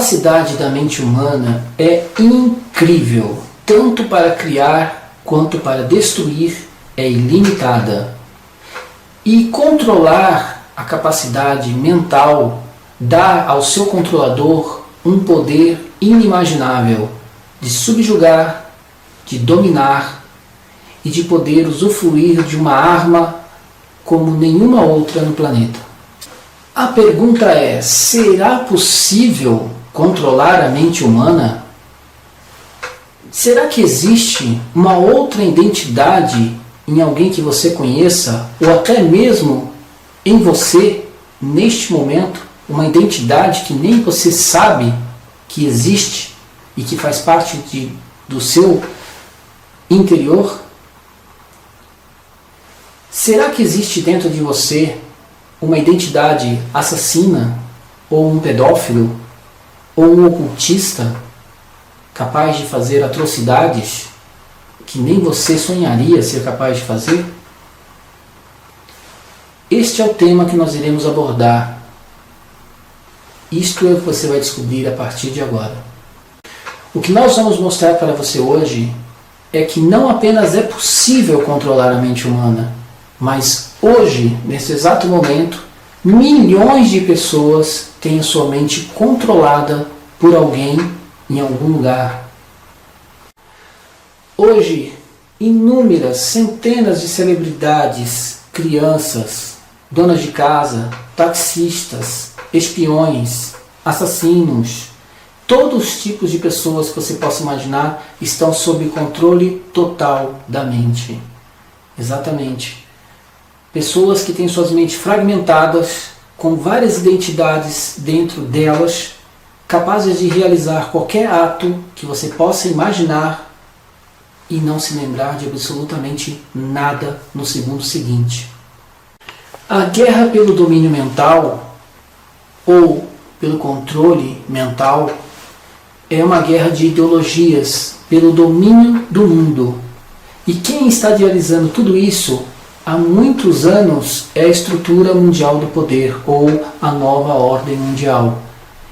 capacidade da mente humana é incrível, tanto para criar quanto para destruir, é ilimitada. E controlar a capacidade mental dá ao seu controlador um poder inimaginável de subjugar, de dominar e de poder usufruir de uma arma como nenhuma outra no planeta. A pergunta é: será possível controlar a mente humana? Será que existe uma outra identidade em alguém que você conheça, ou até mesmo em você, neste momento, uma identidade que nem você sabe que existe e que faz parte do seu interior? Será que existe dentro de você uma identidade assassina, ou um pedófilo, ou um ocultista, capaz de fazer atrocidades que nem você sonharia ser capaz de fazer? Este é o tema que nós iremos abordar. Isto é o que você vai descobrir a partir de agora. O que nós vamos mostrar para você hoje é que não apenas é possível controlar a mente humana, mas hoje, nesse exato momento, milhões de pessoas têm a sua mente controlada por alguém em algum lugar. Hoje, inúmeras, centenas de celebridades, crianças, donas de casa, taxistas, espiões, assassinos, todos os tipos de pessoas que você possa imaginar estão sob controle total da mente. Exatamente. Pessoas que têm suas mentes fragmentadas, com várias identidades dentro delas, capazes de realizar qualquer ato que você possa imaginar e não se lembrar de absolutamente nada no segundo seguinte. A guerra pelo domínio mental, ou pelo controle mental, é uma guerra de ideologias pelo domínio do mundo. E quem está idealizando tudo isso há muitos anos é a estrutura mundial do poder, ou a nova ordem mundial.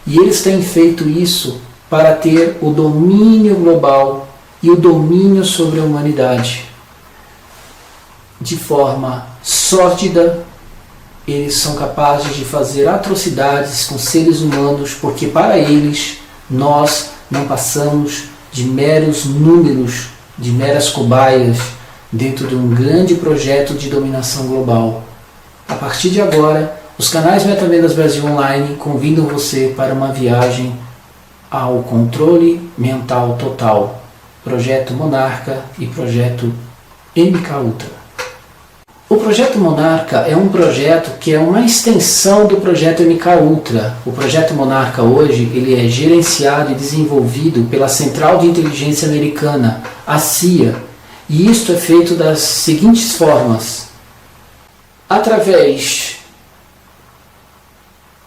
E eles têm feito isso para ter o domínio global e o domínio sobre a humanidade. De forma sórdida, eles são capazes de fazer atrocidades com seres humanos, porque para eles nós não passamos de meros números, de meras cobaias, dentro de um grande projeto de dominação global. A partir de agora, os canais Metavendas Brasil Online convidam você para uma viagem ao controle mental total. Projeto Monarca e Projeto MK Ultra. O Projeto Monarca é um projeto que é uma extensão do Projeto MK Ultra. O Projeto Monarca hoje ele é gerenciado e desenvolvido pela Central de Inteligência Americana, a CIA. E isto é feito das seguintes formas: através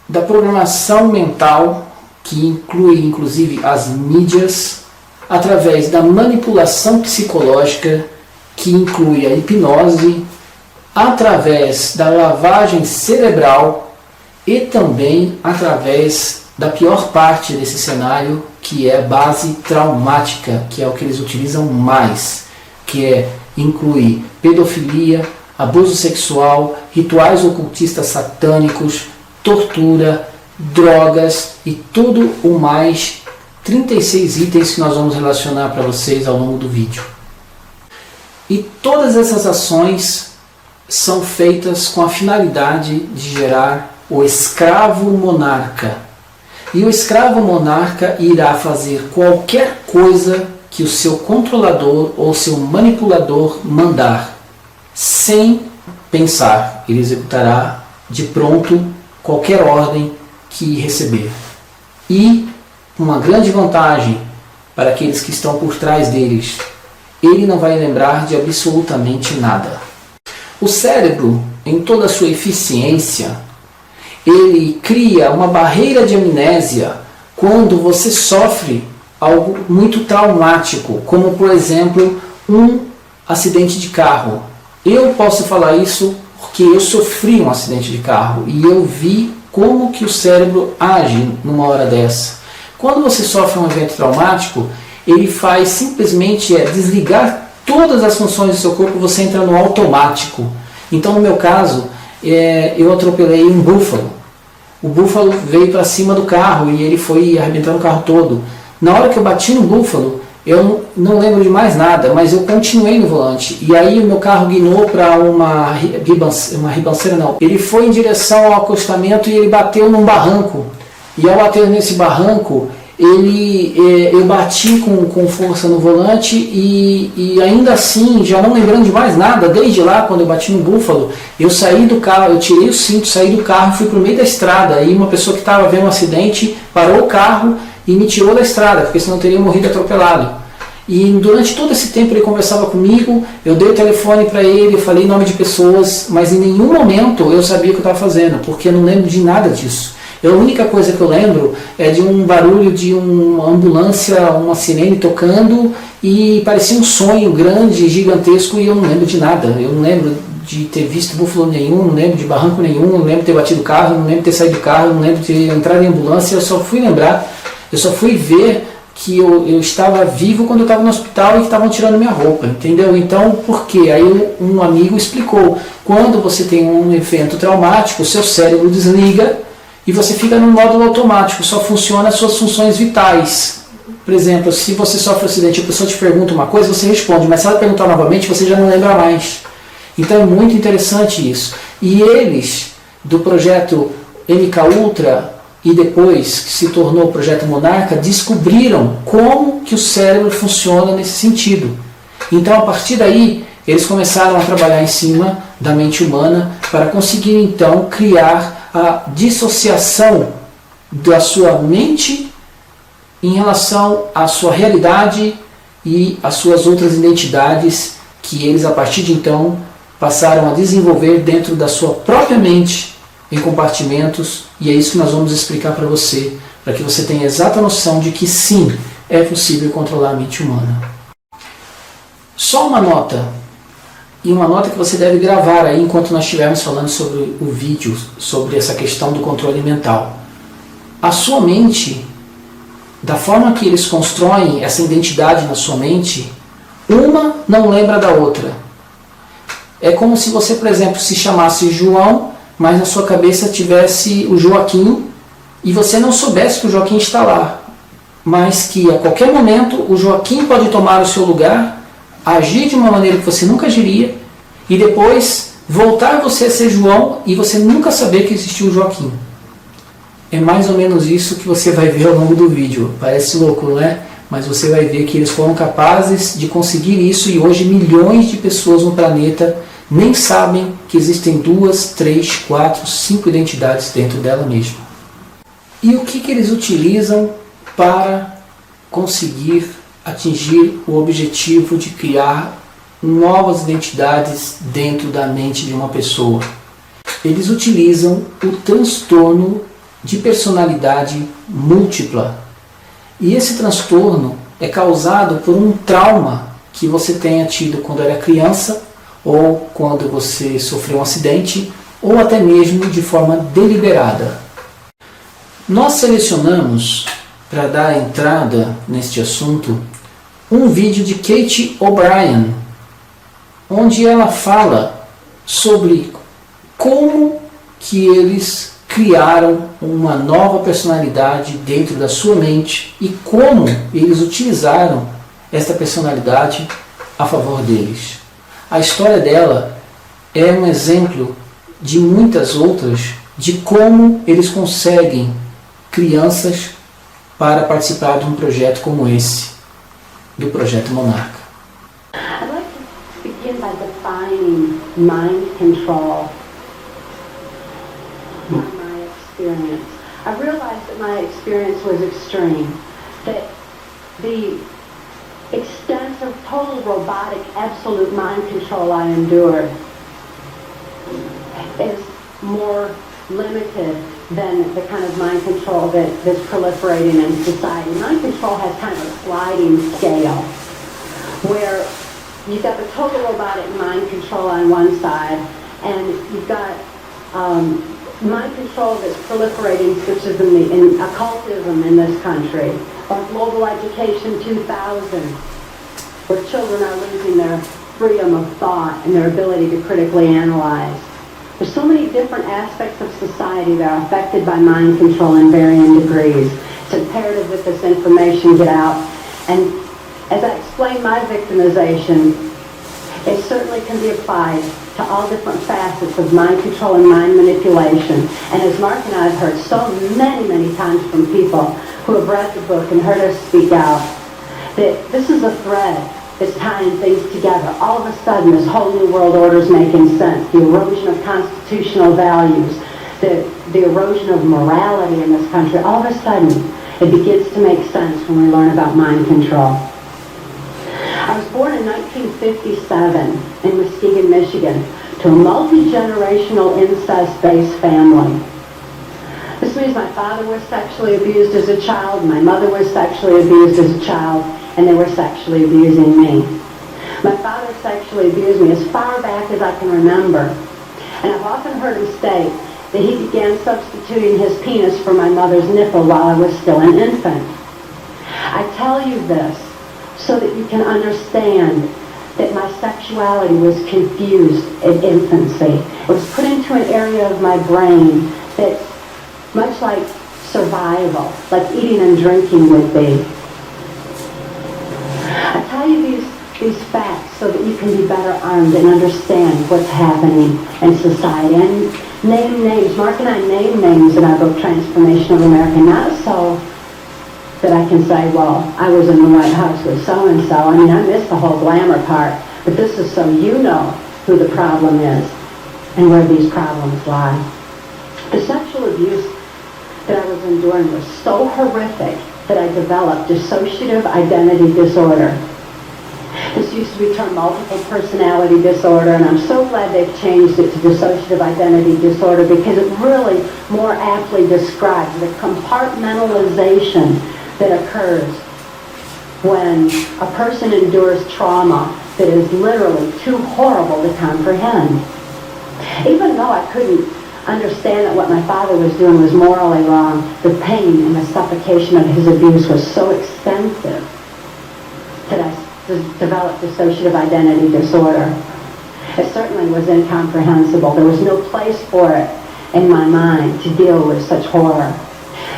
da programação mental, que inclui inclusive as mídias, através da manipulação psicológica, que inclui a hipnose, através da lavagem cerebral e também através da pior parte desse cenário, que é a base traumática, que é o que eles utilizam mais, que inclui pedofilia, abuso sexual, rituais ocultistas satânicos, tortura, drogas e tudo o mais, 36 itens que nós vamos relacionar para vocês ao longo do vídeo. E todas essas ações são feitas com a finalidade de gerar o escravo monarca. E o escravo monarca irá fazer qualquer coisa que o seu controlador ou seu manipulador mandar, sem pensar. Ele executará de pronto qualquer ordem que receber. E uma grande vantagem para aqueles que estão por trás deles: ele não vai lembrar de absolutamente nada. O cérebro, em toda a sua eficiência, ele cria uma barreira de amnésia quando você sofre algo muito traumático, como por exemplo um acidente de carro. Eu posso falar isso porque eu sofri um acidente de carro e eu vi como que o cérebro age numa hora dessa. Quando você sofre um evento traumático, ele faz simplesmente desligar todas as funções do seu corpo, você entra no automático. Então, no meu caso, eu atropelei um búfalo. O búfalo veio para cima do carro e ele foi arrebentando o carro todo. Na hora que eu bati no búfalo, eu não lembro de mais nada, mas eu continuei no volante. E aí o meu carro guinou para uma ribanceira, não. Ele foi em direção ao acostamento e ele bateu num barranco. E ao bater nesse barranco, eu bati com força no volante e ainda assim, já não lembrando de mais nada, desde lá, quando eu bati no búfalo, eu saí do carro, eu tirei o cinto, saí do carro e fui para o meio da estrada. E uma pessoa que estava vendo um acidente parou o carro e me tirou da estrada, porque senão eu teria morrido atropelado. E durante todo esse tempo ele conversava comigo, eu dei o telefone para ele, eu falei nome de pessoas, mas em nenhum momento eu sabia o que eu estava fazendo, porque eu não lembro de nada disso. A única coisa que eu lembro é de um barulho de uma ambulância, uma sirene tocando, e parecia um sonho grande, gigantesco, e eu não lembro de nada. Eu não lembro de ter visto búfalo nenhum, não lembro de barranco nenhum, não lembro de ter batido o carro, não lembro de ter saído do carro, não lembro de ter entrado em ambulância. Eu só fui ver que eu estava vivo quando eu estava no hospital e que estavam tirando minha roupa, entendeu? Então, por quê? Aí um amigo explicou, quando você tem um evento traumático, o seu cérebro desliga e você fica no módulo automático, só funciona as suas funções vitais. Por exemplo, se você sofre um acidente e a pessoa te pergunta uma coisa, você responde, mas se ela perguntar novamente, você já não lembra mais. Então é muito interessante isso. E eles, do projeto MK Ultra, e depois que se tornou o Projeto Monarca, descobriram como que o cérebro funciona nesse sentido. Então, a partir daí, eles começaram a trabalhar em cima da mente humana para conseguir, então, criar a dissociação da sua mente em relação à sua realidade e às suas outras identidades que eles, a partir de então, passaram a desenvolver dentro da sua própria mente, em compartimentos, e é isso que nós vamos explicar para você, para que você tenha exata noção de que sim, é possível controlar a mente humana. Só uma nota, e uma nota que você deve gravar aí enquanto nós estivermos falando sobre o vídeo, sobre essa questão do controle mental. A sua mente, da forma que eles constroem essa identidade na sua mente, uma não lembra da outra. É como se você, por exemplo, se chamasse João, mas na sua cabeça tivesse o Joaquim e você não soubesse que o Joaquim está lá, mas que a qualquer momento o Joaquim pode tomar o seu lugar, agir de uma maneira que você nunca agiria e depois voltar você a ser João e você nunca saber que existiu o Joaquim. É mais ou menos isso que você vai ver ao longo do vídeo. Parece louco, né? Mas você vai ver que eles foram capazes de conseguir isso e hoje milhões de pessoas no planeta nem sabem que existem 2, 3, 4, 5 identidades dentro dela mesma. E o que eles utilizam para conseguir atingir o objetivo de criar novas identidades dentro da mente de uma pessoa? Eles utilizam o transtorno de personalidade múltipla. E esse transtorno é causado por um trauma que você tenha tido quando era criança, ou quando você sofreu um acidente, ou até mesmo de forma deliberada. Nós selecionamos, para dar entrada neste assunto, um vídeo de Kate O'Brien, onde ela fala sobre como que eles criaram uma nova personalidade dentro da sua mente e como eles utilizaram esta personalidade a favor deles. A história dela é um exemplo de muitas outras de como eles conseguem crianças para participar de um projeto como esse, do Projeto Monarca. I'd like to begin by defining mind control from my experience. I realized that my experience was extreme, that the extensive, total robotic, absolute mind control I endured is more limited than the kind of mind control that's proliferating in society. Mind control has kind of a sliding scale where you've got the total robotic mind control on one side and you've got mind control that's proliferating, such as in occultism in this country, or Global Education 2000, where children are losing their freedom of thought and their ability to critically analyze. There's so many different aspects of society that are affected by mind control in varying degrees. It's imperative that this information get out. And as I explain my victimization, it certainly can be applied to all different facets of mind control and mind manipulation. And as Mark and I have heard so many, many times from people who have read the book and heard us speak out, that this is a thread that's tying things together. All of a sudden, this whole new world order is making sense. The erosion of constitutional values, the erosion of morality in this country, all of a sudden, it begins to make sense when we learn about mind control. I was born in 1957 in Muskegon, Michigan, to a multi-generational incest-based family. This means my father was sexually abused as a child, my mother was sexually abused as a child, and they were sexually abusing me. My father sexually abused me as far back as I can remember, and I've often heard him state that he began substituting his penis for my mother's nipple while I was still an infant. I tell you this so that you can understand that my sexuality was confused in infancy. It was put into an area of my brain that, much like survival, like eating and drinking would be. I tell you these facts so that you can be better armed and understand what's happening in society. And name names. Mark and I name names in our book, Transformation of America, not so that I can say, well, I was in the White House with so-and-so. I mean, I missed the whole glamour part. But this is so you know who the problem is and where these problems lie. The sexual abuse that I was enduring was so horrific that I developed dissociative identity disorder. This used to be termed multiple personality disorder, and I'm so glad they've changed it to dissociative identity disorder because it really more aptly describes the compartmentalization that occurs when a person endures trauma that is literally too horrible to comprehend. Even though I couldn't understand that what my father was doing was morally wrong, the pain and the suffocation of his abuse was so extensive that I developed dissociative identity disorder. It certainly was incomprehensible. There was no place for it in my mind to deal with such horror.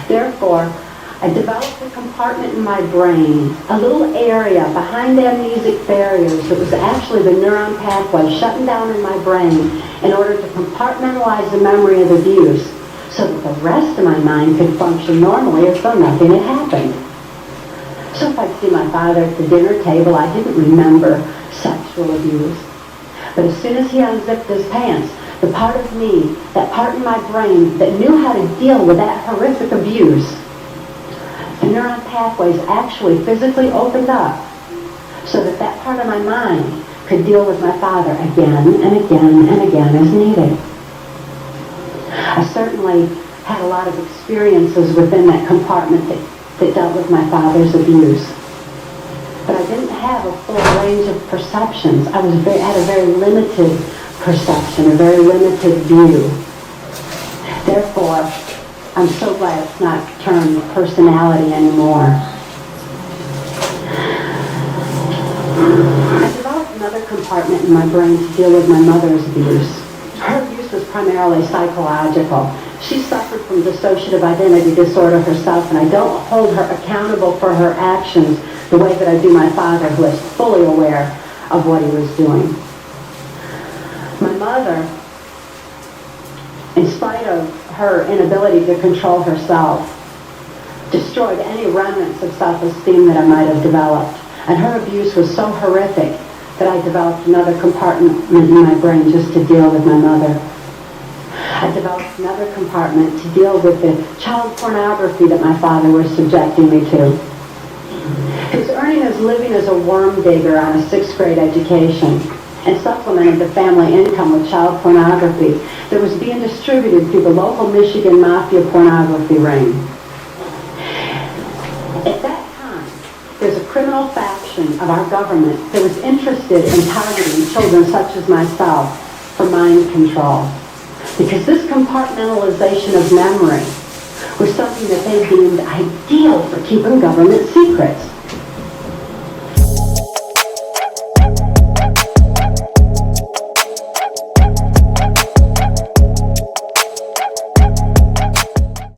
Therefore, I developed a compartment in my brain, a little area behind the amnesic barriers that was actually the neuron pathway shutting down in my brain in order to compartmentalize the memory of abuse so that the rest of my mind could function normally as though nothing had happened. So if I'd see my father at the dinner table, I didn't remember sexual abuse. But as soon as he unzipped his pants, the part of me, that part in my brain that knew how to deal with that horrific abuse, the neuron pathways actually physically opened up so that that part of my mind could deal with my father again and again and again as needed. I certainly had a lot of experiences within that compartment that dealt with my father's abuse. But I didn't have a full range of perceptions. I had a very limited perception, a very limited view. Therefore, I'm so glad it's not termed personality anymore. I developed another compartment in my brain to deal with my mother's abuse. Her abuse was primarily psychological. She suffered from dissociative identity disorder herself, and I don't hold her accountable for her actions the way that I do my father, who is fully aware of what he was doing. My mother, in spite of her inability to control herself, destroyed any remnants of self-esteem that I might have developed. And her abuse was so horrific that I developed another compartment in my brain just to deal with my mother. I developed another compartment to deal with the child pornography that my father was subjecting me to. He was earning his living as a worm digger on a 6th grade education and supplemented the family income with child pornography that was being distributed through the local Michigan Mafia pornography ring. At that time, there's a criminal faction of our government that was interested in targeting children such as myself for mind control. because this compartmentalization of memory was something that they deemed ideal for keeping government secrets.